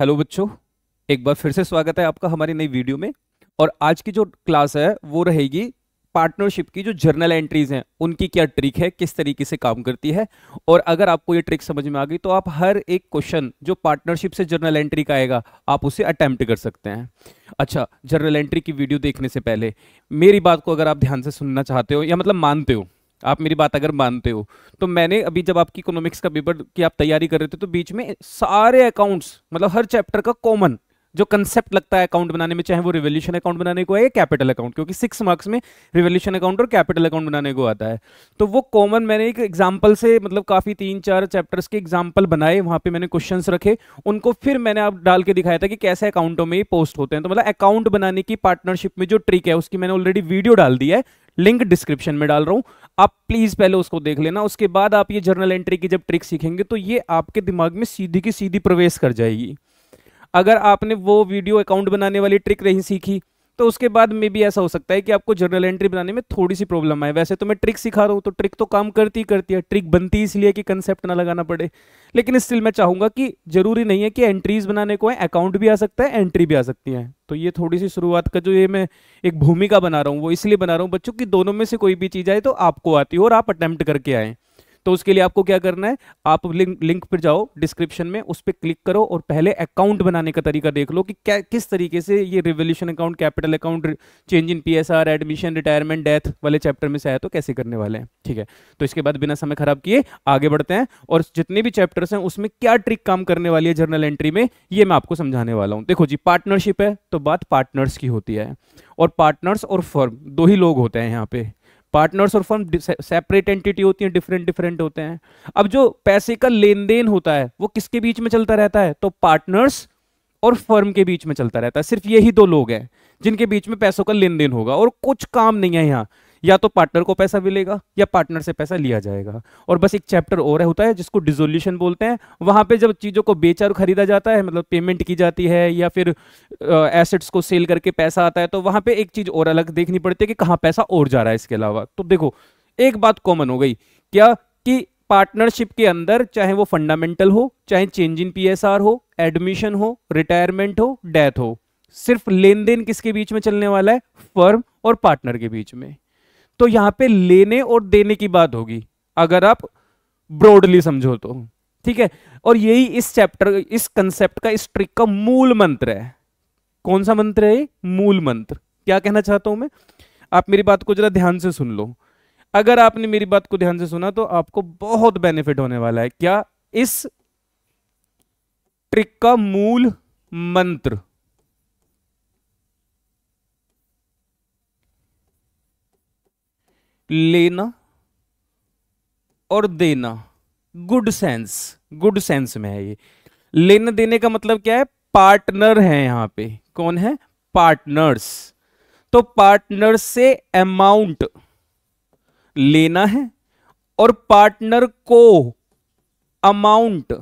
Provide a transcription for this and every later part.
Hello बच्चों, एक बार फिर से स्वागत है आपका हमारी नई वीडियो में। और आज की जो क्लास है वो रहेगी पार्टनरशिप की जो जर्नल एंट्रीज हैं उनकी क्या ट्रिक है, किस तरीके से काम करती है। और अगर आपको ये ट्रिक समझ में आ गई तो आप हर एक क्वेश्चन जो पार्टनरशिप से जर्नल एंट्री का आएगा आप उसे अटेम्प्ट कर सकते हैं। अच्छा, जर्नल एंट्री की वीडियो देखने से पहले मेरी बात को अगर आप ध्यान से सुनना चाहते हो या मतलब मानते हो, आप मेरी बात अगर मानते हो तो मैंने अभी जब आपकी इकोनॉमिक्स का पेपर की आप तैयारी कर रहे थे तो बीच में सारे अकाउंट्स मतलब हर चैप्टर का कॉमन जो कंसेप्ट लगता है अकाउंट बनाने में, चाहे वो रिवोल्यूशन अकाउंट बनाने को है या कैपिटल अकाउंट, क्योंकि 6 मार्क्स में रिवोल्यूशन अकाउंट और कैपिटल अकाउंट बनाने को आता है। तो वो कॉमन मैंने एक एग्जांपल से मतलब काफी 3-4 चैप्टर्स के एग्जांपल बनाए, वहां पे मैंने क्वेश्चंस रखे, उनको फिर मैंने आप डाल के दिखाया था कि कैसे अकाउंटों में पोस्ट होते हैं। तो मतलब अकाउंट बनाने की पार्टनरशिप में जो ट्रिक है उसकी मैंने ऑलरेडी वीडियो डाल दी है, लिंक डिस्क्रिप्शन में डाल रहा हूं, आप प्लीज पहले उसको देख लेना। उसके बाद आप ये जर्नल एंट्री की जब ट्रिक सीखेंगे तो ये आपके दिमाग में सीधी की सीधी प्रवेश कर जाएगी। अगर आपने वो वीडियो अकाउंट बनाने वाली ट्रिक नहीं सीखी तो उसके बाद में भी ऐसा हो सकता है कि आपको जर्नल एंट्री बनाने में थोड़ी सी प्रॉब्लम आए। वैसे तो मैं ट्रिक सिखा रहा हूं तो ट्रिक तो काम करती ही करती है, ट्रिक बनती इसलिए कि कंसेप्ट ना लगाना पड़े। लेकिन स्टिल मैं चाहूंगा कि जरूरी नहीं है कि एंट्रीज बनाने को है, अकाउंट भी आ सकता है, एंट्री भी आ सकती है। तो ये थोड़ी सी शुरुआत का जो ये मैं एक भूमिका बना रहा हूँ वो इसलिए बना रहा हूँ बच्चों की दोनों में से कोई भी चीज आए तो आपको आती हो और आप अटेम्प्ट करके आए। तो उसके लिए आपको क्या करना है, आप लिंक पर जाओ डिस्क्रिप्शन में, उस पर क्लिक करो और पहले अकाउंट बनाने का तरीका देख लो कि क्या किस तरीके से ये revolution account, capital account, change in PSR, admission, retirement, death वाले चैप्टर में से आया तो कैसे करने वाले हैं। ठीक है, तो इसके बाद बिना समय खराब किए आगे बढ़ते हैं और जितने भी चैप्टर्स हैं उसमें क्या ट्रिक काम करने वाली है जर्नल एंट्री में ये मैं आपको समझाने वाला हूं। देखो जी, पार्टनरशिप है तो बात पार्टनर्स की होती है, और पार्टनर्स और फर्म दो ही लोग होते हैं यहाँ पे। पार्टनर्स और फर्म सेपरेट एंटिटी होती हैं, डिफरेंट डिफरेंट होते हैं। अब जो पैसे का लेन देन होता है वो किसके बीच में चलता रहता है, तो पार्टनर्स और फर्म के बीच में चलता रहता है। सिर्फ यही दो लोग हैं जिनके बीच में पैसों का लेन देन होगा और कुछ काम नहीं है यहाँ। या तो पार्टनर को पैसा मिलेगा या पार्टनर से पैसा लिया जाएगा। और बस एक चैप्टर और होता है जिसको डिसोल्यूशन बोलते हैं। वहां पे जब चीजों को बेचा और खरीदा जाता है, मतलब पेमेंट की जाती है या फिर एसेट्स को सेल करके पैसा आता है, तो वहां पे एक चीज और अलग देखनी पड़ती है कि कहाँ पैसा और जा रहा है इसके अलावा। तो देखो, एक बात कॉमन हो गई क्या, कि पार्टनरशिप के अंदर चाहे वो फंडामेंटल हो, चाहे चेंज इन पीएसआर हो, एडमिशन हो, रिटायरमेंट हो, डेथ हो, सिर्फ लेन देन किसके बीच में चलने वाला है, फर्म और पार्टनर के बीच में। तो यहां पे लेने और देने की बात होगी अगर आप ब्रॉडली समझो तो। ठीक है, और यही इस चैप्टर, इस कंसेप्ट का, इस ट्रिक का मूल मंत्र है। कौन सा मंत्र है ये, मूल मंत्र। क्या कहना चाहता हूं मैं, आप मेरी बात को जरा ध्यान से सुन लो। अगर आपने मेरी बात को ध्यान से सुना तो आपको बहुत बेनिफिट होने वाला है। क्या, इस ट्रिक का मूल मंत्र लेना और देना, गुड सेंस, गुड सेंस में है ये। लेने देने का मतलब क्या है, पार्टनर है यहां पे। कौन है, पार्टनर्स। तो पार्टनर से अमाउंट लेना है और पार्टनर को अमाउंट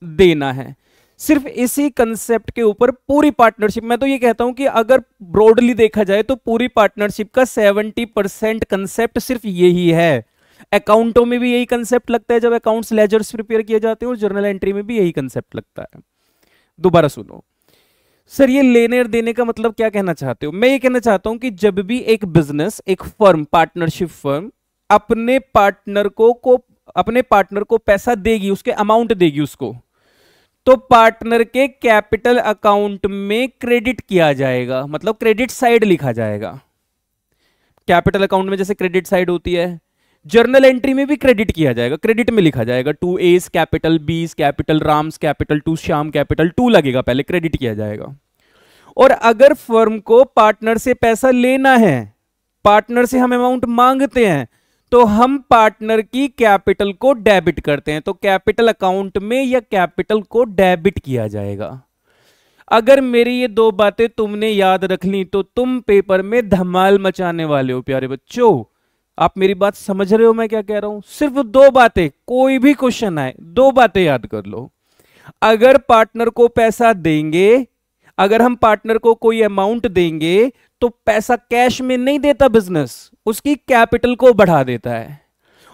देना है। सिर्फ इसी कंसेप्ट के ऊपर पूरी पार्टनरशिप, मैं तो ये कहता हूं कि अगर ब्रॉडली देखा जाए तो पूरी पार्टनरशिप का 70% कंसेप्ट सिर्फ यही है। अकाउंटों में भी यही कंसेप्ट लगता है जब अकाउंट्स लेजर्स प्रिपेयर किए जाते हैं, और जर्नल एंट्री में भी यही कंसेप्ट लगता है। दोबारा सुनो सर, ये लेने और देने का मतलब क्या कहना चाहते हो। मैं ये कहना चाहता हूं कि जब भी एक बिजनेस, एक फर्म, पार्टनरशिप फर्म अपने पार्टनर को पैसा देगी, उसके अमाउंट देगी उसको, तो पार्टनर के कैपिटल अकाउंट में क्रेडिट किया जाएगा, मतलब क्रेडिट साइड लिखा जाएगा। कैपिटल अकाउंट में जैसे क्रेडिट साइड होती है, जर्नल एंट्री में भी क्रेडिट किया जाएगा, क्रेडिट में लिखा जाएगा टू एस कैपिटल, बीस capital, Ram's capital, to Shyam capital, to लगेगा पहले, क्रेडिट किया जाएगा। और अगर फर्म को पार्टनर से पैसा लेना है, पार्टनर से हम अमाउंट मांगते हैं, तो हम पार्टनर की कैपिटल को डेबिट करते हैं, तो कैपिटल अकाउंट में या कैपिटल को डेबिट किया जाएगा। अगर मेरी ये दो बातें तुमने याद रख ली तो तुम पेपर में धमाल मचाने वाले हो प्यारे बच्चों। आप मेरी बात समझ रहे हो मैं क्या कह रहा हूं, सिर्फ दो बातें, कोई भी क्वेश्चन आए दो बातें याद कर लो। अगर पार्टनर को पैसा देंगे, अगर हम पार्टनर को कोई अमाउंट देंगे तो पैसा कैश में नहीं देता बिजनेस, उसकी कैपिटल को बढ़ा देता है।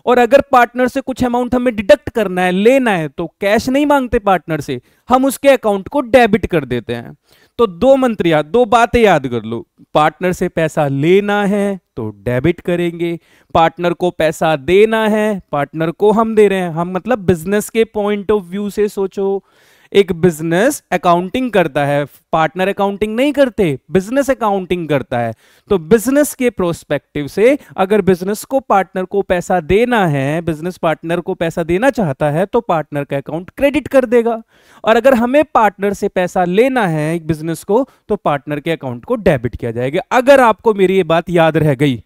और अगर पार्टनर से कुछ अमाउंट हमें डिडक्ट करना है, लेना है, तो कैश नहीं मांगते पार्टनर से, हम उसके अकाउंट को डेबिट कर देते हैं। तो दो बातें याद कर लो, पार्टनर से पैसा लेना है तो डेबिट करेंगे, पार्टनर को पैसा देना है, पार्टनर को हम दे रहे हैं, हम मतलब बिजनेस के पॉइंट ऑफ व्यू से सोचो। एक बिजनेस अकाउंटिंग करता है, पार्टनर अकाउंटिंग नहीं करते, बिजनेस अकाउंटिंग करता है। तो बिजनेस के प्रोस्पेक्टिव से अगर बिजनेस को पार्टनर को पैसा देना है, बिजनेस पार्टनर को पैसा देना चाहता है, तो पार्टनर का अकाउंट क्रेडिट कर देगा। और अगर हमें पार्टनर से पैसा लेना है एक बिजनेस को, तो पार्टनर के अकाउंट को डेबिट किया जाएगा। अगर आपको मेरी ये बात याद रह गई,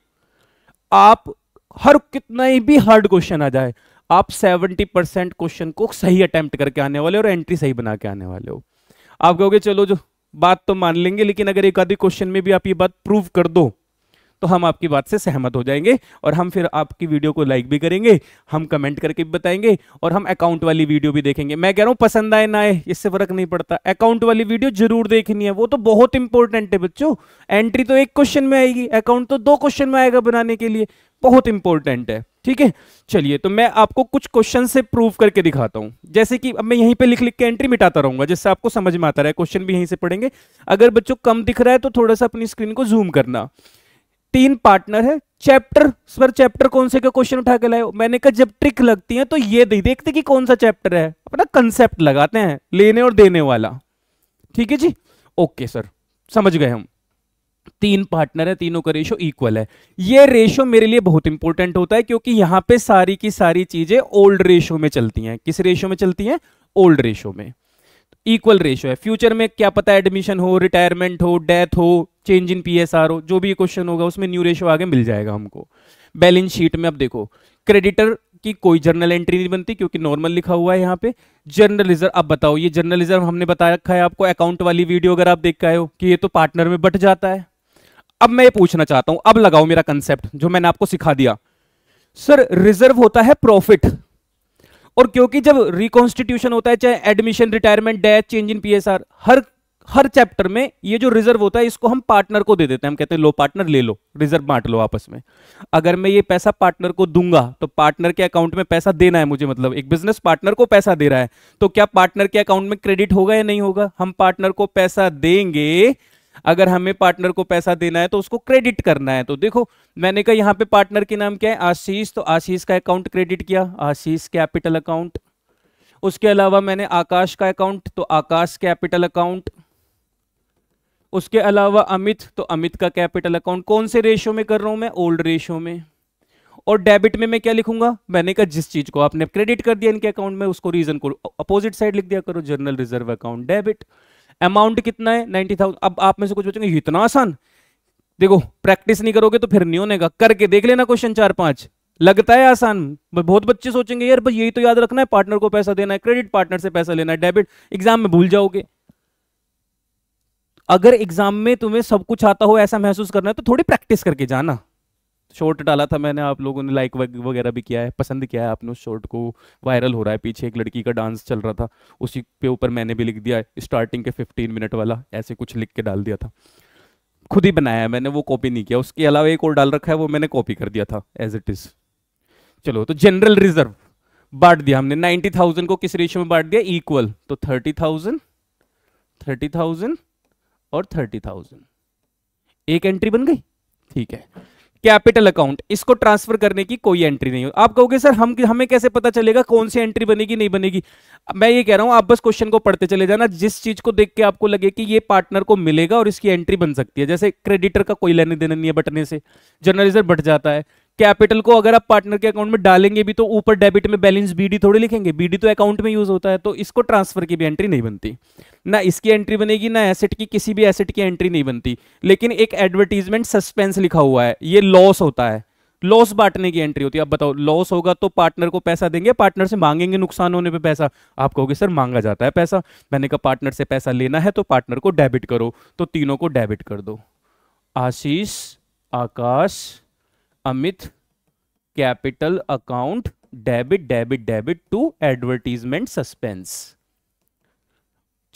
आप हर कितना ही भी हार्ड क्वेश्चन आ जाए, आप 70% क्वेश्चन को सही अटेम्प्ट करके आने वाले हो और एंट्री सही बना के आने वाले हो। आप कहोगे चलो जो बात तो मान लेंगे, लेकिन अगर एक आधी क्वेश्चन में भी आप ये बात प्रूव कर दो तो हम आपकी बात से सहमत हो जाएंगे, और हम फिर आपकी वीडियो को लाइक भी करेंगे, हम कमेंट करके भी बताएंगे, और हम अकाउंट वाली वीडियो भी देखेंगे। मैं कह रहा हूं पसंद आए ना आए इससे फर्क नहीं पड़ता, अकाउंट वाली वीडियो जरूर देखनी है, वो तो बहुत इंपॉर्टेंट है बच्चों। एंट्री तो एक क्वेश्चन में आएगी, अकाउंट तो 2 क्वेश्चन में आएगा बनाने के लिए, बहुत इंपॉर्टेंट है। ठीक है, चलिए तो मैं आपको कुछ क्वेश्चन से प्रूव करके दिखाता हूं। जैसे कि अब मैं यहीं पे लिख लिख के एंट्री मिटाता रहूंगा, जिससे आपको समझ में आता रहे, क्वेश्चन भी यहीं से पढ़ेंगे। अगर बच्चों कम दिख रहा है तो थोड़ा सा अपनी स्क्रीन को जूम करना। 3 पार्टनर है, चैप्टर पर चैप्टर कौन से का क्वेश्चन उठा के लाए हो? मैंने कहा जब ट्रिक लगती है तो ये देखते कि कौन सा चैप्टर है, अपना कंसेप्ट लगाते हैं, लेने और देने वाला। ठीक है जी, ओके सर, समझ गए हम। 3 पार्टनर है, तीनों का रेशो इक्वल है। ये रेशो मेरे लिए बहुत इंपॉर्टेंट होता है, क्योंकि यहां पे सारी की सारी चीजें ओल्ड रेशो में चलती हैं। किस रेशो में चलती हैं? ओल्ड रेशो में। इक्वल रेशो है। फ्यूचर में क्या पता एडमिशन हो, रिटायरमेंट हो, डेथ हो, चेंज इन पीएसआर हो, जो भी क्वेश्चन होगा उसमें न्यू रेशो आगे मिल जाएगा हमको। बैलेंस शीट में अब देखो, क्रेडिटर की कोई जर्नल एंट्री नहीं बनती क्योंकि नॉर्मल लिखा हुआ है यहाँ पे। जर्नल रिजर्व, अब बताओ, ये जर्नल रिजर्व हमने बता रखा है आपको, अकाउंट वाली वीडियो अगर आप देख के आए हो, कि ये तो पार्टनर में बट जाता है। अब मैं ये पूछना चाहता हूं, अब लगाओ मेरा कंसेप्ट जो मैंने आपको सिखा दिया। सर रिजर्व होता है प्रॉफिट, और क्योंकि जब रिकॉन्स्टिट्यूशन होता है, चाहे admission, retirement, death, change in PSR, her chapter में ये जो रिजर्व होता है इसको हम पार्टनर को दे देते हैं। हम कहते हैं लो पार्टनर ले लो, रिजर्व बांट लो आपस में। अगर मैं ये पैसा पार्टनर को दूंगा तो पार्टनर के अकाउंट में पैसा देना है मुझे, मतलब एक बिजनेस पार्टनर को पैसा दे रहा है, तो क्या पार्टनर के अकाउंट में क्रेडिट होगा या नहीं होगा? हम पार्टनर को पैसा देंगे, अगर हमें पार्टनर को पैसा देना है तो उसको क्रेडिट करना है। तो देखो मैंने कहा यहां पे पार्टनर के नाम क्या है? आशीष, तो आशीष का अकाउंट क्रेडिट किया, आशीष कैपिटल अकाउंट। उसके अलावा मैंने आकाश का अकाउंट, तो आकाश कैपिटल अकाउंट। उसके अलावा अमित, तो अमित का कैपिटल अकाउंट। कौन से रेशो में कर रहा हूं मैं? ओल्ड रेशो में। और डेबिट में मैं क्या लिखूंगा? मैंने कहा जिस चीज को आपने क्रेडिट कर दिया इनके अकाउंट में, उसको रीजन को अपोजिट साइड लिख दिया करो, journal reserve account debit. Amount कितना है? 90,000। अब आप में से कुछ बच्चों इतना आसान, देखो प्रैक्टिस नहीं करोगे तो फिर नहीं होने का, करके देख लेना क्वेश्चन 4-5। लगता है आसान, बहुत बच्चे सोचेंगे यार बस यही तो याद रखना है, पार्टनर को पैसा देना है, क्रेडिट, पार्टनर से पैसा लेना है, डेबिट, एग्जाम में भूल जाओगे। अगर एग्जाम में तुम्हें सब कुछ आता हो ऐसा महसूस करना है तो थोड़ी प्रैक्टिस करके जाना। शॉर्ट डाला था मैंने, आप लोगों ने लाइक वगैरह भी किया है, पसंद किया है आपने उस शॉर्ट को, वायरल हो रहा है, पीछे एक लड़की का डांस चल रहा था, उसी पे ऊपर मैंने भी लिख दिया स्टार्टिंग के 15 मिनट वाला, ऐसे कुछ लिख के डाल दिया था, खुद ही बनाया है मैंने, वो कॉपी नहीं किया। उसके अलावा एक और डाल रखा है, वो मैंने कॉपी कर दिया था एज इट इज। चलो तो जनरल रिजर्व बांट दिया हमने, 90,000 को किस रेशियो में बांट दिया? इक्वल, तो 30,000, 30,000 और 30,000, एक एंट्री बन गई। ठीक है, कैपिटल अकाउंट, इसको ट्रांसफर करने की कोई एंट्री नहीं हो। आप कहोगे सर हमें कैसे पता चलेगा कौन सी एंट्री बनेगी नहीं बनेगी? मैं ये कह रहा हूं आप बस क्वेश्चन को पढ़ते चले जाना, जिस चीज को देख के आपको लगे कि ये पार्टनर को मिलेगा और इसकी एंट्री बन सकती है। जैसे क्रेडिटर का कोई लेने देना नहीं है बटने से, जनरल रिजर्व बट जाता है। कैपिटल को अगर आप पार्टनर के अकाउंट में डालेंगे भी तो ऊपर डेबिट में बैलेंस बीडी थोड़ी लिखेंगे, बीडी तो अकाउंट में यूज होता है, तो इसको ट्रांसफर की भी एंट्री नहीं बनती, ना इसकी एंट्री बनेगी, ना एसेट की, किसी भी एसेट की एंट्री नहीं बनती। लेकिन एक एडवर्टीजमेंट सस्पेंस लिखा हुआ है, ये लॉस होता है, लॉस बांटने की एंट्री होती है। अब बताओ लॉस होगा तो पार्टनर को पैसा देंगे, पार्टनर से मांगेंगे नुकसान होने पे पैसा? आप कहोगे सर मांगा जाता है पैसा। मैंने कहा पार्टनर से पैसा लेना है तो पार्टनर को डेबिट करो, तो तीनों को डेबिट कर दो, Ashish, Akash, Amit, capital account debit debit debit to advertisement suspense.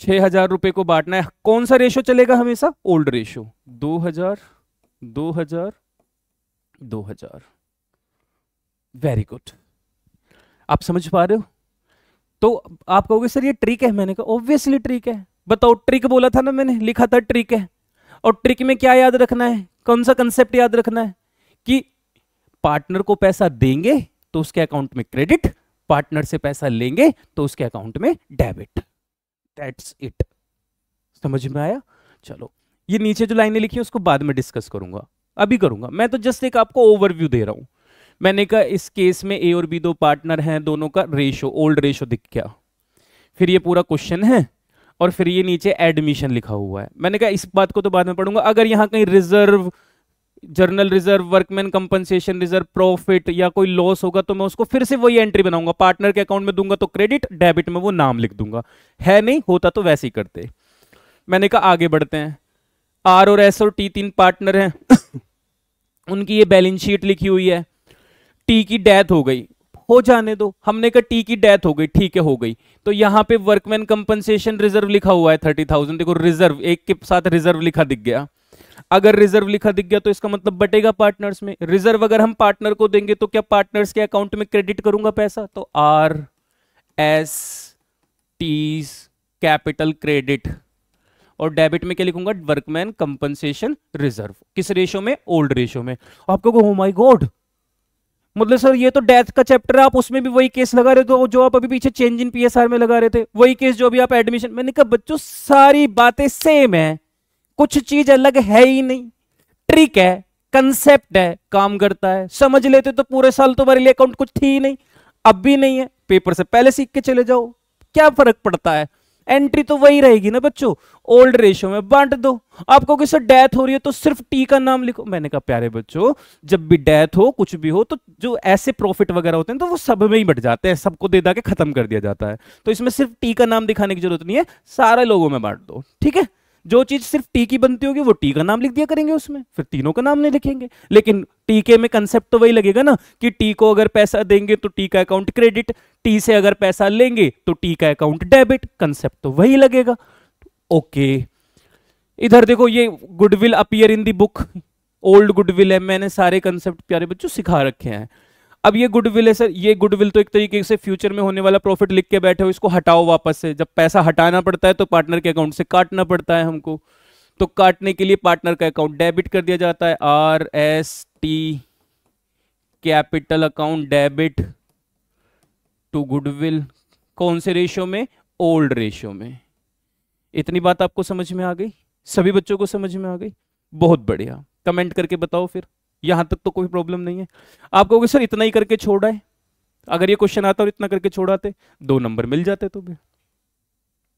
6,000 रुपए को बांटना है, कौन सा रेशो चलेगा हमेशा? Old ratio, 2,000, 2,000, 2,000। वेरी गुड, आप समझ पा रहे हो? तो आप कहोगे सर ये ट्रिक है, मैंने कहा ऑब्वियसली ट्रिक है। बताओ, ट्रिक बोला था ना मैंने, लिखा था ट्रिक है। और ट्रिक में क्या याद रखना है, कौन सा कंसेप्ट याद रखना है कि पार्टनर को पैसा देंगे तो उसके अकाउंट में क्रेडिट, पार्टनर से पैसा लेंगे तो उसके अकाउंट में डेबिट। That's it. समझ में आया? चलो, ये नीचे जो लाइनें लिखी है उसको बाद में डिस्कस करूंगा, अभी करूंगा। मैं तो जस्ट एक आपको ओवरव्यू दे रहा हूं। मैंने कहा इस केस में ए और बी दो पार्टनर हैं, दोनों का रेशो, ओल्ड रेशो दिख गया। फिर ये पूरा क्वेश्चन है और फिर ये नीचे एडमिशन लिखा हुआ है। मैंने कहा इस बात को तो बाद में पढ़ूंगा। अगर यहां कहीं reserve, journal reserve, workman compensation reserve, profit या कोई लॉस होगा तो मैं उसको फिर से वही एंट्री बनाऊंगा, पार्टनर के अकाउंट में दूंगा तो क्रेडिट, डेबिट में वो नाम लिख दूंगा। है नहीं होता तो वैसे ही करते। मैंने कहा आगे बढ़ते हैं। आर और एस और टी तीन पार्टनर हैं उनकी ये बैलेंस शीट लिखी हुई है। टी की डेथ हो गई, हो जाने दो, हमने कहा टी की डेथ हो गई, ठीक है हो गई। तो यहां पे वर्कमैन कंपनसेशन रिजर्व लिखा हुआ है 30,000। देखो रिजर्व एक के साथ रिजर्व लिखा दिख गया। अगर रिजर्व लिखा दिख गया तो इसका मतलब बटेगा पार्टनर्स में। रिजर्व अगर हम पार्टनर को देंगे तो क्या पार्टनर्स के अकाउंट में क्रेडिट करूंगा पैसा? तो R S T's capital credit, और डेबिट में क्या लिखूंगा? Workman compensation reserve. किस रेशो में? ओल्ड रेशो में। आपको कहो ओ माय गॉड, मतलब सर ये तो डेथ का चैप्टर है, आप उसमें भी वही केस लगा रहे हो जो आप अभी पीछे चेंज इन पीएसआर में लगा रहे थे, वही केस जो अभी आप एडमिशन। मैंने कहा बच्चों सारी बातें सेम है, कुछ चीज अलग है ही नहीं। ट्रिक है, कंसेप्ट है, काम करता है। समझ लेते तो पूरे साल तुम्हारे लिए अकाउंट कुछ थी ही नहीं, अब भी नहीं है, पेपर से पहले सीख के चले जाओ, क्या फर्क पड़ता है? एंट्री तो वही रहेगी ना बच्चों, ओल्ड रेशियो में बांट दो। आपको किसी डेथ हो रही है तो सिर्फ टी का नाम लिखो। मैंने कहा प्यारे बच्चों, जब भी डेथ हो कुछ भी हो तो जो ऐसे प्रॉफिट वगैरह होते हैं तो वो सब में ही बट जाते हैं, सबको दे के खत्म कर दिया जाता है। तो इसमें सिर्फ टी का नाम दिखाने की जरूरत नहीं है, सारे लोगों में बांट दो, ठीक है? जो चीज सिर्फ टी की बनती होगी वो टी का नाम लिख दिया करेंगे उसमें, फिर तीनों का नाम नहीं लिखेंगे। लेकिन टी के में कंसेप्ट तो वही लगेगा ना कि टी को अगर पैसा देंगे तो टी का अकाउंट क्रेडिट, टी से अगर पैसा लेंगे तो टी का अकाउंट डेबिट, कंसेप्ट तो वही लगेगा। ओके, इधर देखो ये goodwill appear in the book, old goodwill है। मैंने सारे कंसेप्ट प्यारे बच्चों सिखा रखे हैं। अब ये गुडविल है सर, ये गुडविल तो एक तरीके से फ्यूचर में होने वाला प्रॉफिट लिख के बैठे हो, इसको हटाओ वापस से। जब पैसा हटाना पड़ता है तो पार्टनर के अकाउंट से काटना पड़ता है हमको, तो काटने के लिए पार्टनर का अकाउंट डेबिट कर दिया जाता है। R S T capital account debit to goodwill, कौन से रेशियो में? ओल्ड रेशियो में। इतनी बात आपको समझ में आ गई? सभी बच्चों को समझ में आ गई? बहुत बढ़िया, कमेंट करके बताओ फिर। यहां तक तो कोई प्रॉब्लम नहीं है। आप कहोगे सर इतना ही करके छोड़ा है, अगर ये क्वेश्चन आता और इतना करके छोड़ाते 2 नंबर मिल जाते तुम्हें,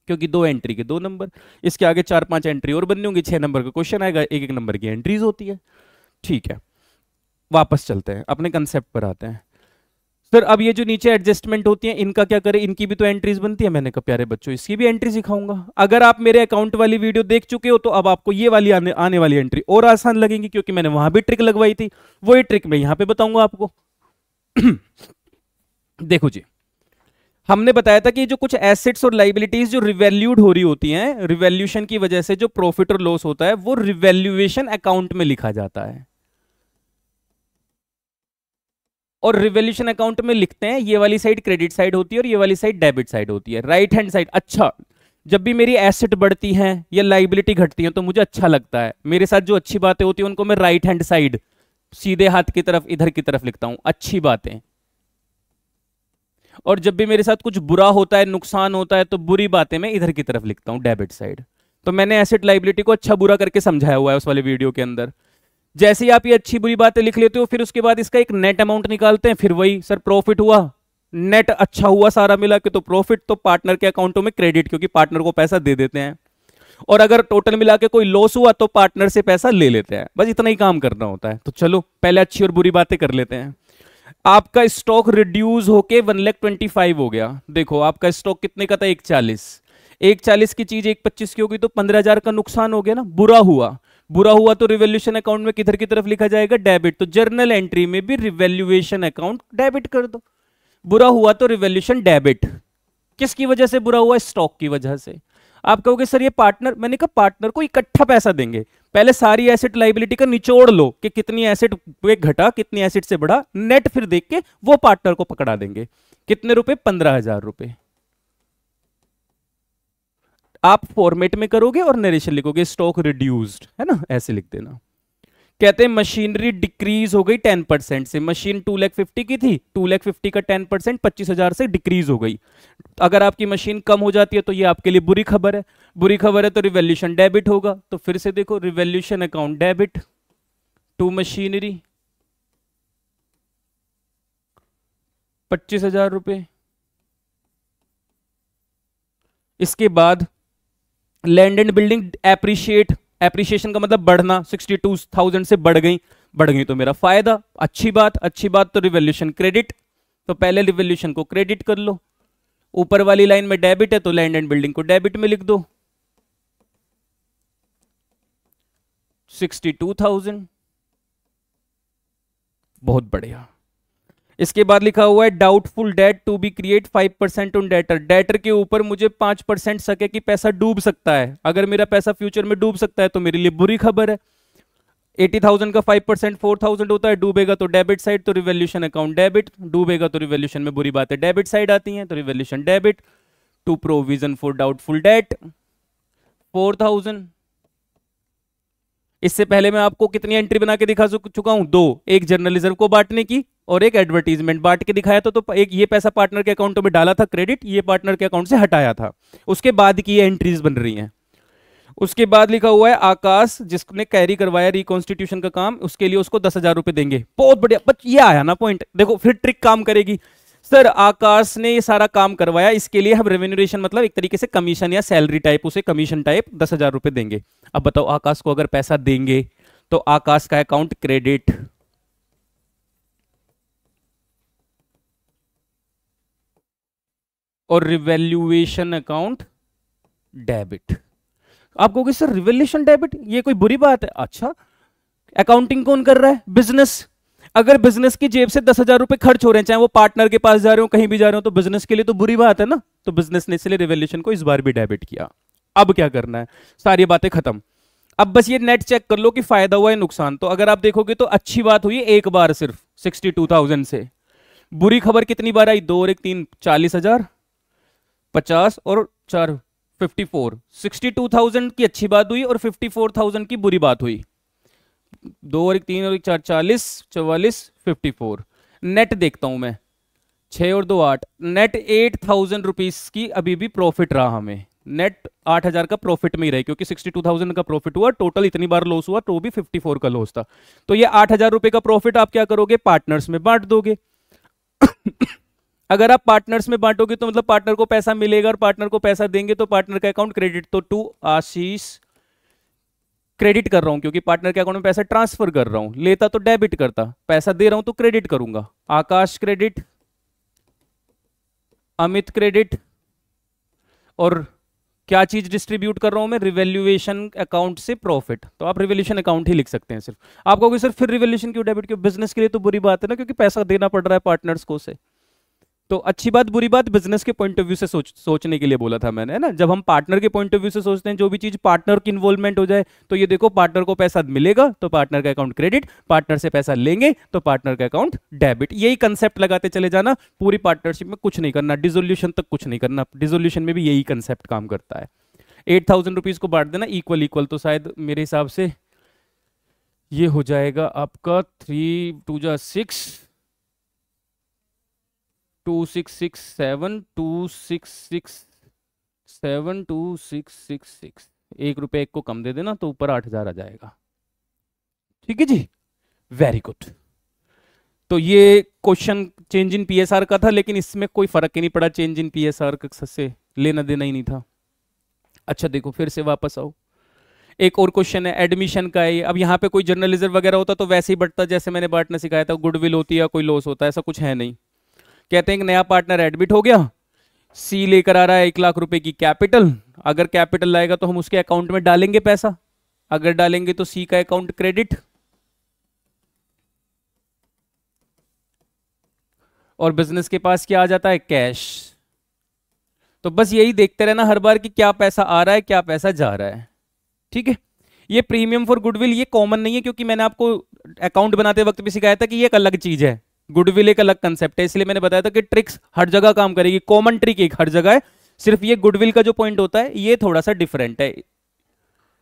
क्योंकि 2 एंट्री के 2 नंबर, इसके आगे 4-5 एंट्री और बननी होंगी, 6 नंबर का क्वेश्चन आएगा, 1-1 नंबर की एंट्रीज होती है। ठीक है, वापस चलते हैं, अपने कंसेप्ट पर आते हैं। सर अब ये जो नीचे एडजस्टमेंट होती है इनका क्या करें? इनकी भी तो एंट्रीज बनती है। मैंने कहा प्यारे बच्चों इसकी भी एंट्री सिखाऊंगा। अगर आप मेरे अकाउंट वाली वीडियो देख चुके हो तो अब आपको ये वाली आने वाली एंट्री और आसान लगेंगी, क्योंकि मैंने वहां भी ट्रिक लगवाई थी, वही ट्रिक मैं यहां पे बताऊंगा आपको। देखो जी, हमने बताया था कि जो कुछ एसेट्स और लाइबिलिटीज जो रिवैल्यूड हो रही होती हैं, रिवैल्यूशन की वजह से जो प्रॉफिट और लॉस होता है वो रिवैल्यूएशन अकाउंट में लिखा जाता है। और रिवैल्यूएशन अकाउंट में लिखते हैं, ये वाली साइड क्रेडिट साइड होती है और ये वाली साइड डेबिट साइड होती है, राइट हैंड साइड। अच्छा, जब भी मेरी एसेट बढ़ती हैं या लाइबिलिटी घटती है तो मुझे अच्छा लगता है, मेरे साथ जो अच्छी बातें होती है उनको मैं राइट हैंड साइड, सीधे हाथ की तरफ, इधर की तरफ लिखता हूं, अच्छी बातें। और जब भी मेरे साथ कुछ बुरा होता है, नुकसान होता है, तो बुरी बातें मैं इधर की तरफ लिखता हूं, डेबिट साइड। तो मैंने एसेट लाइबिलिटी को अच्छा बुरा करके समझाया हुआ है उस वाले वीडियो के अंदर। जैसे ही आप ये अच्छी बुरी बातें लिख लेते हो, फिर उसके बाद इसका एक नेट अमाउंट निकालते हैं। फिर वही सर प्रॉफिट हुआ, नेट अच्छा हुआ सारा मिला के, तो प्रॉफिट तो पार्टनर के अकाउंटों में क्रेडिट, क्योंकि पार्टनर को पैसा दे देते हैं। और अगर टोटल मिला के कोई लॉस हुआ तो पार्टनर से पैसा ले लेते हैं। बस इतना ही काम करना होता है। तो चलो पहले अच्छी और बुरी बातें कर लेते हैं। आपका स्टॉक रिड्यूस होके 1,25,000 हो गया। देखो आपका स्टॉक कितने का था? 140 की चीज 125 की होगी तो 15,000 का नुकसान हो गया ना, बुरा हुआ। बुरा हुआ तो रिवैल्यूएशन अकाउंट में किधर की तरफ लिखा जाएगा? डेबिट। तो जर्नल एंट्री में भी रिवैल्यूएशन अकाउंट डेबिट कर दो। बुरा हुआ तो रिवैल्यूएशन डेबिट। किसकी वजह से बुरा हुआ? स्टॉक की वजह से। आप कहोगे सर ये पार्टनर, मैंने कहा पार्टनर को इकट्ठा पैसा देंगे, पहले सारी एसेट लाइबिलिटी का निचोड़ लो कि कितनी एसेट पे घटा कितनी एसेट से बढ़ा, नेट फिर देख के वो पार्टनर को पकड़ा देंगे। कितने रुपए? 15,000 रुपए। आप फॉर्मेट में करोगे और नरेशन लिखोगे स्टॉक रिड्यूस्ड, है ना, ऐसे लिख देना। कहते हैं मशीनरी डिक्रीज हो गई 10% से, मशीन 2,50,000 की थी, 2,50,000 का 10% 25,000 से डिक्रीज हो गई। अगर आपकी मशीन कम हो जाती है तो ये आपके लिए बुरी खबर है, बुरी खबर है तो रिवैल्यूएशन डेबिट होगा। तो फिर से देखो, revaluation account debit to machinery 25,000 रुपए। इसके बाद land and building appreciate, appreciation का मतलब बढ़ना, 62,000 से बढ़ गई तो मेरा फायदा, अच्छी बात, अच्छी बात। तो रिवैल्यूएशन क्रेडिट, तो पहले रिवैल्यूएशन को क्रेडिट कर लो, ऊपर वाली लाइन में डेबिट है तो लैंड एंड बिल्डिंग को डेबिट में लिख दो, 62,000। बहुत बढ़िया। इसके बाद लिखा हुआ है doubtful debt to be create 5% on debtor, debtor के ऊपर मुझे 5% सके कि पैसा डूब सकता है। अगर मेरा पैसा फ्यूचर में डूब सकता है तो मेरे लिए बुरी खबर है। 80,000 का 5% 4,000 होता है, डूबेगा तो डेबिट साइड, तो रिवैल्यूएशन अकाउंट डेबिट, डूबेगा तो रिवैल्यूएशन में बुरी बात है, डेबिट साइड आती है, तो revaluation debit to provision for doubtful debt 4,000। इससे पहले मैं आपको कितनी एंट्री बना के दिखा चुका हूं? दो, एक जर्नल रिजर्व को बांटने की और एक एडवर्टीजमेंट बांट के दिखाया था। तो एक ये पैसा पार्टनर के अकाउंट में डाला था क्रेडिट, ये पार्टनर के अकाउंट से हटाया था, उसके बाद की ये एंट्रीज बन रही हैं। उसके बाद लिखा हुआ है आकाश जिसने कैरी करवाया रिकॉन्स्टिट्यूशन का काम, उसके लिए उसको 10,000 रुपए देंगे। बहुत बढ़िया, बट ये आया ना पॉइंट, देखो फिर ट्रिक काम करेगी। सर आकाश ने ये सारा काम करवाया, इसके लिए हम रेवेन्यूरेशन मतलब एक तरीके से कमीशन या सैलरी टाइप, उसे कमीशन टाइप 10,000 रुपए देंगे। अब बताओ आकाश को अगर पैसा देंगे तो आकाश का अकाउंट क्रेडिट, और रिवैल्यूएशन अकाउंट डेबिट। आप कहोगे सर रिवैल्यूएशन डेबिट ये कोई बुरी बात है? अच्छा, अकाउंटिंग कौन कर रहा है? बिजनेस। अगर बिजनेस की जेब से 10,000 रुपए खर्च हो रहे हैं, चाहे वो पार्टनर के पास जा रहे हो कहीं भी जा रहे हो, तो बिजनेस के लिए तो बुरी बात है ना। तो बिजनेस ने इसलिए रिवैल्यूएशन को इस बार भी डेबिट किया। अब क्या करना है? सारी बातें खत्म। अब बस ये नेट चेक कर लो कि फायदा हुआ है नुकसान। तो अगर आप देखोगे तो अच्छी बात हुई एक बार सिर्फ 62,000 से, बुरी खबर कितनी बार आई? 2 और 1 3, 40,000, 50 और 4 54। 62,000 की अच्छी बात हुई और 54,000 की बुरी बात हुई। 2 और 1 3 और 1 4, 40, 44, 54। नेट देखता हूं मैं, 6 और 2 8, नेट 8,000 रुपीज की अभी भी प्रॉफिट रहा हमें। नेट 8,000 का प्रॉफिट में ही रहे, क्योंकि 62,000 का प्रॉफिट हुआ, टोटल इतनी बार लॉस हुआ तो भी 54 का लॉस था। तो ये 8,000 रुपए का प्रॉफिट आप क्या करोगे? पार्टनर्स में बांट दोगे। अगर आप पार्टनर्स में बांटोगे तो मतलब पार्टनर को पैसा मिलेगा और पार्टनर को पैसा देंगे तो पार्टनर का अकाउंट क्रेडिट। तो टू आशीष क्रेडिट कर रहा हूं क्योंकि पार्टनर के अकाउंट में पैसा ट्रांसफर कर रहा हूं, लेता तो डेबिट करता, पैसा दे रहा हूं तो क्रेडिट करूंगा। आकाश क्रेडिट, अमित क्रेडिट, और क्या चीज डिस्ट्रीब्यूट कर रहा हूं मैं? रिवैल्यूएशन अकाउंट से प्रॉफिट। तो आप रिवैल्यूएशन अकाउंट ही लिख सकते हैं सिर्फ। आप कहोगे सर फिर रिवैल्यूएशन क्यों डेबिट? क्यों? बिजनेस के लिए तो बुरी बात है ना, क्योंकि पैसा देना पड़ रहा है पार्टनर्स को से। तो अच्छी बात बुरी बात बिजनेस के पॉइंट ऑफ व्यू से सोचने के लिए बोला था मैंने, है ना। जब हम पार्टनर के पॉइंट ऑफ व्यू से सोचते हैं, जो भी चीज पार्टनर की इन्वॉल्वमेंट हो जाए, तो ये देखो पार्टनर को पैसा मिलेगा तो पार्टनर का अकाउंट क्रेडिट, पार्टनर से पैसा लेंगे तो पार्टनर का अकाउंट डेबिट। यही कंसेप्ट लगाते चले जाना, पूरी पार्टनरशिप में कुछ नहीं करना, डिसोल्यूशन तक कुछ नहीं करना। डिसोल्यूशन में भी यही कंसेप्ट काम करता है। 8,000 रुपीज को बांट देना इक्वल इक्वल, तो शायद मेरे हिसाब से ये हो जाएगा आपका 3 2 जा 6, 2667, 2667, 2666। 1 रुपए एक को कम दे देना तो ऊपर 8,000 आ जाएगा। ठीक है जी, वेरी गुड। तो ये क्वेश्चन चेंज इन पीएसआर का था, लेकिन इसमें कोई फर्क ही नहीं पड़ा, चेंज इन पीएसआर से लेना देना ही नहीं था। अच्छा देखो फिर से वापस आओ, एक और क्वेश्चन है एडमिशन का है। अब यहाँ पे कोई जर्नलिज्म वगैरह होता तो वैसे ही बढ़ता, जैसे मैंने बांटना सिखाया था, गुडविल होती है या कोई लॉस होता है, ऐसा कुछ है नहीं। कहते हैं कि नया पार्टनर एडमिट हो गया, सी लेकर आ रहा है 1,00,000 रुपए की कैपिटल। अगर कैपिटल लाएगा तो हम उसके अकाउंट में डालेंगे पैसा, अगर डालेंगे तो सी का अकाउंट क्रेडिट, और बिजनेस के पास क्या आ जाता है? कैश। तो बस यही देखते रहना हर बार कि क्या पैसा आ रहा है क्या पैसा जा रहा है। ठीक है, ये प्रीमियम फॉर गुडविल ये कॉमन नहीं है, क्योंकि मैंने आपको अकाउंट बनाते वक्त भी सिखाया था कि ये एक अलग चीज है, गुडविल एक अलग कंसेप्ट है, इसलिए मैंने बताया था कि ट्रिक्स हर जगह काम करेगी, कॉमन ट्रिक एक हर जगह है, सिर्फ ये गुडविल का जो पॉइंट होता है ये थोड़ा सा डिफरेंट है।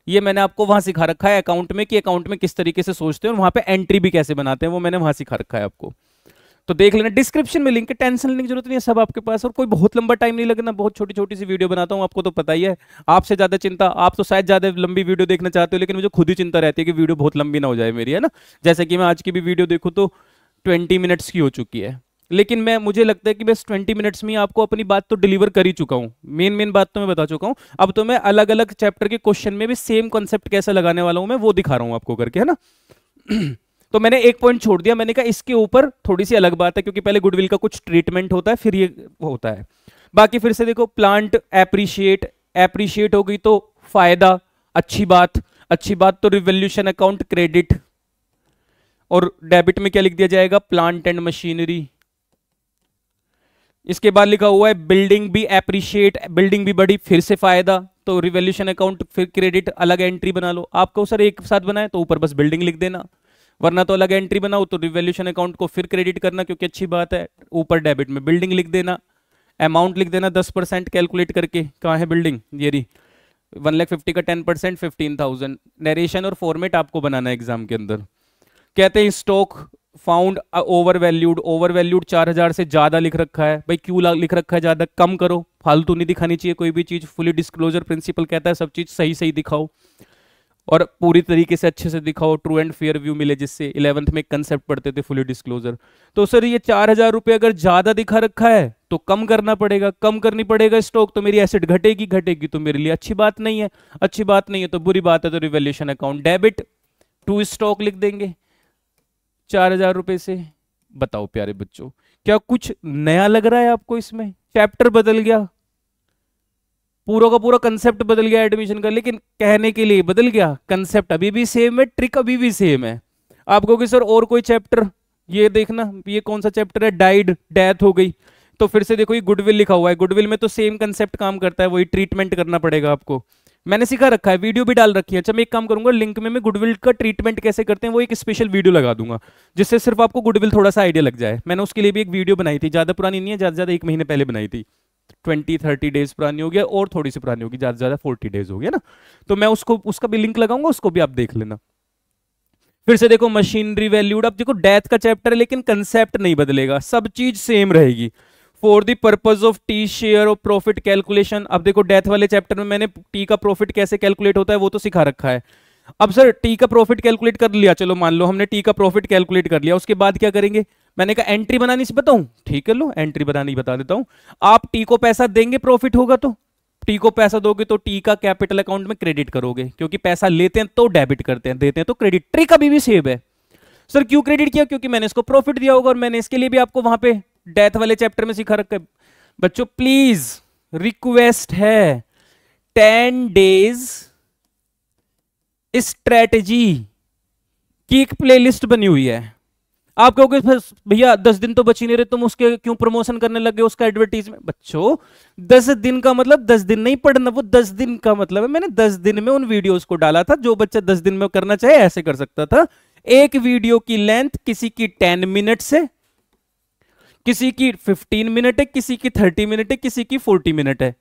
ये मैंने आपको वहां सिखा रखा है अकाउंट में कि अकाउंट में किस तरीके से सोचते हैं और वहां पे एंट्री भी कैसे बनाते हैं, वो मैंने वहां सिखा रखा है आपको। तो देख लेना, डिस्क्रिप्शन में लिंक है, टेंशन लेने की जरूरत नहीं है, सब आपके पास, और कोई बहुत लंबा टाइम नहीं लगना, बहुत छोटी छोटी सी वीडियो बनाता हूँ, आपको तो पता ही है। आपसे ज्यादा चिंता, आप तो शायद ज्यादा लंबी वीडियो देखना चाहते हो, लेकिन मुझे खुद ही चिंता रहती है कि वीडियो बहुत लंबी ना हो जाए मेरी, है ना। जैसे कि मैं आज की भी वीडियो देखूँ तो 20 मिनट्स की हो चुकी है, लेकिन मुझे लगता है कि बस 20 मिनट्स में आपको अपनी बात तो डिलीवर कर ही चुका हूँ, मेन बात तो मैं बता चुका हूँ। अब तो मैं अलग अलग चैप्टर के क्वेश्चन में भी सेम कॉन्सेप्ट कैसे लगाने वाला हूँ मैं वो दिखा रहा हूँ आपको करके, है ना। तो मैंने एक पॉइंट छोड़ दिया, मैंने कहा इसके ऊपर थोड़ी सी अलग बात है, क्योंकि पहले गुडविल का कुछ ट्रीटमेंट होता है फिर ये होता है। बाकी फिर से देखो, प्लांट एप्रिशिएट हो गई तो फायदा, अच्छी बात तो रिवोल्यूशन अकाउंट क्रेडिट, और डेबिट में क्या लिख दिया जाएगा, प्लांट एंड मशीनरी। इसके बाद लिखा हुआ है बिल्डिंग भी एप्रिशिएट, बिल्डिंग भी बड़ी, फिर से फायदा, तो रिवोल्यूशन अकाउंट फिर क्रेडिट, अलग एंट्री बना लो। आपको सर एक साथ बनाए तो ऊपर बस बिल्डिंग लिख देना, वरना तो अलग एंट्री बनाओ तो रिवोल्यूशन अकाउंट को फिर क्रेडिट करना, क्योंकि अच्छी बात है, ऊपर डेबिट में बिल्डिंग लिख देना, अमाउंट लिख देना 10% कैलकुलेट करके, कहाँ है बिल्डिंग, ये रही 1,50,000 का 10% 15,000। नरेशन और फॉर्मेट आपको बनाना है एग्जाम के अंदर। कहते हैं स्टॉक फाउंड ओवर वैल्यूड 4,000 से ज्यादा लिख रखा है, भाई क्यों लिख रखा है ज्यादा, कम करो, फालतू नहीं दिखानी चाहिए कोई भी चीज, फुली डिस्क्लोजर प्रिंसिपल कहता है सब चीज सही सही दिखाओ और पूरी तरीके से अच्छे से दिखाओ, ट्रू एंड फेयर व्यू मिले, जिससे 11th में एक कंसेप्ट पढ़ते थे फुली डिस्क्लोजर। तो सर ये 4,000 रुपये अगर ज्यादा दिखा रखा है तो कम करना पड़ेगा, कम करनी पड़ेगा स्टॉक, तो मेरी एसेट घटेगी तो मेरे लिए अच्छी बात नहीं है, तो बुरी बात है, तो revolution account debit to stock लिख देंगे 4,000 रुपए से। बताओ प्यारे बच्चों, क्या कुछ नया लग रहा है आपको इसमें, चैप्टर बदल गया, पूरा का पूरा कंसेप्ट बदल गया एडमिशन का, लेकिन कहने के लिए बदल गया, कंसेप्ट अभी भी सेम है, ट्रिक अभी भी सेम है। आप कहोगे सर और कोई चैप्टर, ये देखना ये कौन सा चैप्टर है, डाइड, डेथ हो गई, तो फिर से देखो ये गुडविल लिखा हुआ है, गुडविल में तो सेम कंसेप्ट काम करता है, वही ट्रीटमेंट करना पड़ेगा आपको, मैंने सिखा रखा है, वीडियो भी डाल रखी है। अच्छा मैं एक काम करूंगा, लिंक में मैं गुडविल का ट्रीटमेंट कैसे करते हैं वो एक स्पेशल वीडियो लगा दूंगा, जिससे सिर्फ आपको गुडविल थोड़ा सा आइडिया लग जाए। मैंने उसके लिए भी एक वीडियो बनाई थी, ज्यादा पुरानी नहीं है, ज्यादा ज्यादा 1 महीने पहले बनाई थी, 20-30 डेज पुरानी हो गया, और थोड़ी सी पुरानी होगी, ज्यादा ज्यादा 40 डेज हो गया ना, तो मैं उसका भी लिंक लगाऊंगा, उसको भी आप देख लेना। फिर से देखो मशीनरी वैल्यूड, अब देखो डेथ का चैप्टर है लेकिन कंसेप्ट नहीं बदलेगा, सब चीज सेम रहेगी। For the purpose of T share of profit calculation, अब देखो डेथ वाले चैप्टर में मैंने टी का प्रॉफिट कैसे कैलकुलेट होता है वो तो सिखा रखा है। अब सर टी का प्रॉफिट कैलकुलेट कर लिया, चलो मान लो हमने टी का प्रॉफिट कैलकुलेट कर लिया, उसके बाद क्या करेंगे, मैंने कहा एंट्री बनानी से बताऊं, ठीक है लो एंट्री बनानी बता देता हूं। आप टी को पैसा देंगे प्रॉफिट होगा तो, टी को पैसा दोगे तो टी का कैपिटल अकाउंट में क्रेडिट करोगे, क्योंकि पैसा लेते हैं तो डेबिट करते हैं, देते हैं तो क्रेडिट। ट्रिक अभी भी सेम है। सर क्यों क्रेडिट किया, क्योंकि मैंने इसको प्रॉफिट दिया होगा, और मैंने इसके लिए भी आपको वहां पे डेथ वाले चैप्टर में सिखा रखा है। बच्चों प्लीज रिक्वेस्ट है, 10 डेज स्ट्रेटजी की एक प्लेलिस्ट बनी हुई है। आप कहोगे भैया 10 दिन तो बच ही नहीं रहे, तुम उसके क्यों प्रमोशन करने लगे उसका एडवर्टीजमेंट। बच्चों 10 दिन का मतलब 10 दिन नहीं पढ़ना, वो 10 दिन का मतलब है मैंने 10 दिन में उन वीडियोस को डाला था, जो बच्चा 10 दिन में करना चाहे ऐसे कर सकता था। एक वीडियो की लेंथ किसी की 10 मिनट है, किसी की 15 मिनट है, किसी की 30 मिनट है, किसी की 40 मिनट है,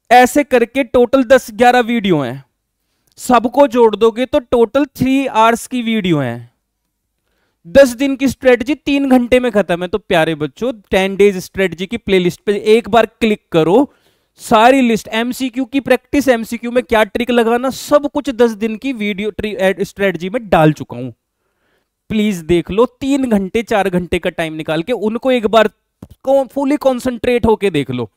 ऐसे करके टोटल 10-11 वीडियो हैं, सबको जोड़ दोगे तो टोटल 3 आवर्स की वीडियो है। 10 दिन की स्ट्रेटजी 3 घंटे में खत्म है। तो प्यारे बच्चों 10 डेज स्ट्रेटजी की प्लेलिस्ट पे एक बार क्लिक करो, सारी लिस्ट, एमसीक्यू की प्रैक्टिस, एमसीक्यू में क्या ट्रिक लगाना, सब कुछ 10 दिन की वीडियो स्ट्रेटजी में डाल चुका हूं। प्लीज देख लो, 3 घंटे 4 घंटे का टाइम निकाल के उनको एक बार फुली कॉन्सेंट्रेट होके देख लो।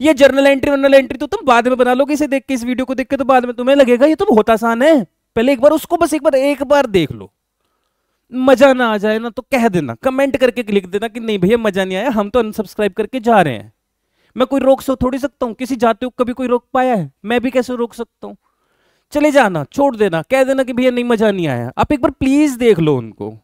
ये जर्नल एंट्री तो तुम बाद में बना लोगे, इसे देख के, इस वीडियो को देख के तो बाद में तुम्हें लगेगा ये तो बहुत आसान है, पहले एक बार उसको बस एक बार देख लो। मजा ना आ जाए ना तो कह देना, कमेंट करके लिख देना कि नहीं भैया मजा नहीं आया, हम तो अनसब्सक्राइब करके जा रहे हैं। मैं कोई रोक थोड़ी सकता हूं, किसी जाते हो कभी कोई रोक पाया है, मैं भी कैसे रोक सकता हूं। चले जाना, छोड़ देना, कह देना कि भैया नहीं मजा नहीं आया। आप एक बार प्लीज देख लो उनको,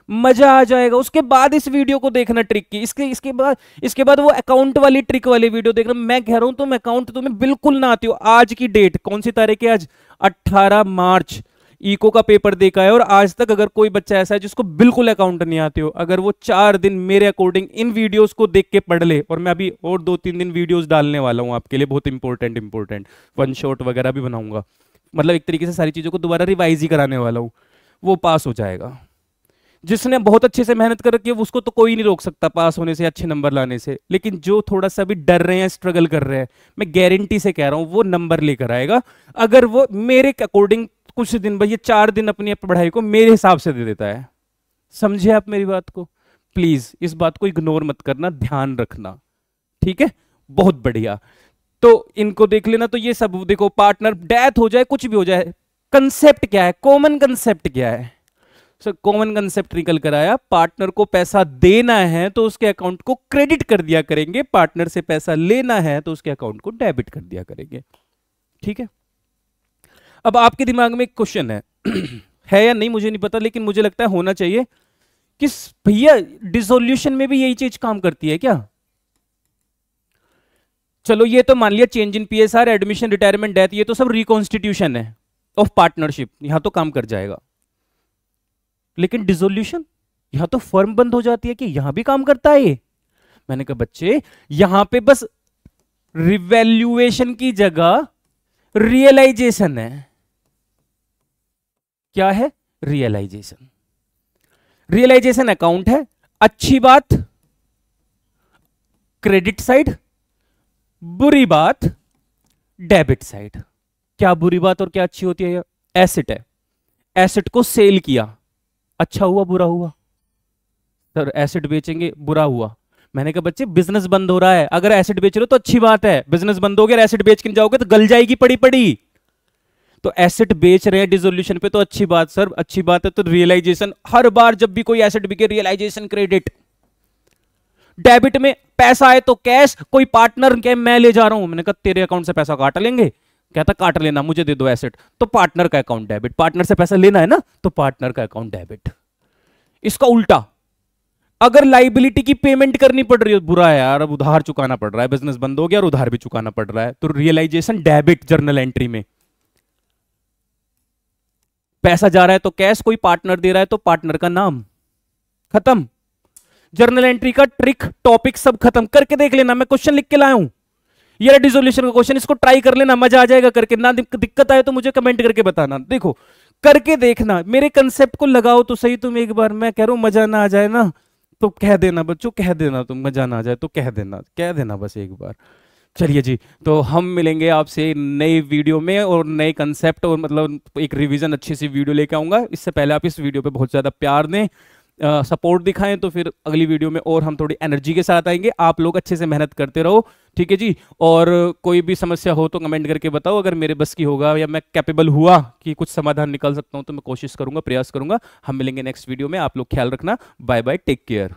मजा आ जाएगा। उसके बाद इस वीडियो को देखना ट्रिक की, इसके बाद वो अकाउंट वाली ट्रिक वाली वीडियो देखना। मैं कह रहा हूं तुम अकाउंट तुम्हें बिल्कुल ना आती हो, आज की डेट कौन सी तारीख है आज, 18 मार्च, इको का पेपर देखा है और आज तक अगर कोई बच्चा ऐसा है जिसको बिल्कुल अकाउंट नहीं आते हो, अगर वो 4 दिन मेरे अकॉर्डिंग इन वीडियोस को देख के पढ़ ले, और मैं अभी और 2-3 दिन वीडियोस डालने वाला हूं आपके लिए, बहुत इंपॉर्टेंट वन शॉट वगैरह भी बनाऊंगा, मतलब एक तरीके से सारी चीजों को दोबारा रिवाइज ही कराने वाला हूं, वो पास हो जाएगा। जिसने बहुत अच्छे से मेहनत कर रखी है उसको तो कोई नहीं रोक सकता पास होने से, अच्छे नंबर लाने से, लेकिन जो थोड़ा सा भी डर रहे हैं, स्ट्रगल कर रहे हैं, मैं गारंटी से कह रहा हूं वो नंबर लेकर आएगा, अगर वो मेरे अकॉर्डिंग कुछ दिन, भाई ये 4 दिन अपनी पढ़ाई को मेरे हिसाब से दे देता है। समझे आप मेरी बात को? प्लीज इस बात को इग्नोर मत करना, ध्यान रखना, ठीक है? बहुत बढ़िया। तो इनको देख लेना। तो ये सब देखो, पार्टनर डेथ हो जाए, कुछ भी हो जाए, कंसेप्ट क्या है, कॉमन कंसेप्ट क्या है? सर कॉमन कंसेप्ट निकल कर आया, पार्टनर को पैसा देना है तो उसके अकाउंट को क्रेडिट कर दिया करेंगे, पार्टनर से पैसा लेना है तो उसके अकाउंट को डेबिट कर दिया करेंगे, ठीक है? अब आपके दिमाग में एक क्वेश्चन है है या नहीं मुझे नहीं पता, लेकिन मुझे लगता है होना चाहिए कि भैया डिसोल्यूशन में भी यही चीज काम करती है क्या? चलो ये तो मान लिया change in PSR, admission, retirement, death, ये तो सब रिकॉन्स्टिट्यूशन है ऑफ पार्टनरशिप, यहां तो काम कर जाएगा, लेकिन डिसोल्यूशन, यहां तो फर्म बंद हो जाती है कि यहां भी काम करता है ये? मैंने कहा बच्चे यहां पे बस रिवैल्यूएशन की जगह रियलाइजेशन है। क्या है? रियलाइजेशन। रियलाइजेशन अकाउंट है, अच्छी बात क्रेडिट साइड, बुरी बात डेबिट साइड। क्या बुरी बात और क्या अच्छी होती है? एसेट है, एसेट को सेल किया, अच्छा हुआ बुरा हुआ? सर एसेट बेचेंगे बुरा हुआ। मैंने कहा बच्चे बिजनेस बंद हो रहा है, अगर एसेट बेच रहे हो तो अच्छी बात है, बिजनेस बंद हो गया, एसेट बेच के जाओगे तो गल जाएगी पड़ी पड़ी। तो एसेट बेच रहे हैं डिसोल्यूशन पे तो अच्छी बात सर, अच्छी बात है। तो रियलाइजेशन, हर बार जब भी कोई एसेट बिके रियलाइजेशन क्रेडिट। डेबिट में पैसा आए तो कैश, कोई पार्टनर कहे मैं ले जा रहा हूं, मैंने कहा तेरे अकाउंट से पैसा काट लेंगे, कहता काट लेना मुझे दे दो एसेट, तो पार्टनर का अकाउंट डेबिट, पार्टनर से पैसा लेना है ना तो पार्टनर का अकाउंट डेबिट। इसका उल्टा, अगर लाइबिलिटी की पेमेंट करनी पड़ रही है, बुरा है यार अब उधार चुकाना पड़ रहा है, बिजनेस बंद हो गया और उधार भी चुकाना पड़ रहा है, तो रियलाइजेशन डेबिट जर्नल एंट्री में। पैसा जा रहा है तो कैश, कोई पार्टनर दे रहा है तो पार्टनर का नाम, खत्म। जर्नल एंट्री का ट्रिक टॉपिक सब खत्म। करके देख लेना, मैं क्वेश्चन लिख के लाया हूं, ये डिसोल्यूशन का क्वेश्चन, इसको ट्राई कर लेना, मजा आ जाएगा करके। ना दिक्कत आए तो मुझे कमेंट करके बताना। देखो करके देखना, मेरे कंसेप्ट को लगाओ तो सही तुम एक बार। मैं कह रहा हूं मजा ना आ जाए ना तो कह देना बच्चों, कह देना, तुम मजा ना आ जाए तो कह देना बस एक बार। चलिए जी, तो हम मिलेंगे आपसे नई वीडियो में और नए कंसेप्ट, और मतलब एक रिवीजन अच्छी सी वीडियो लेके आऊंगा। इससे पहले आप इस वीडियो पे बहुत ज़्यादा प्यार दें, सपोर्ट दिखाएं, तो फिर अगली वीडियो में और हम थोड़ी एनर्जी के साथ आएंगे। आप लोग अच्छे से मेहनत करते रहो, ठीक है जी। और कोई भी समस्या हो तो कमेंट करके बताओ, अगर मेरे बस की होगा या मैं कैपेबल हुआ कि कुछ समाधान निकाल सकता हूं तो मैं कोशिश करूंगा, प्रयास करूंगा। हम मिलेंगे नेक्स्ट वीडियो में, आप लोग ख्याल रखना, बाय बाय, टेक केयर।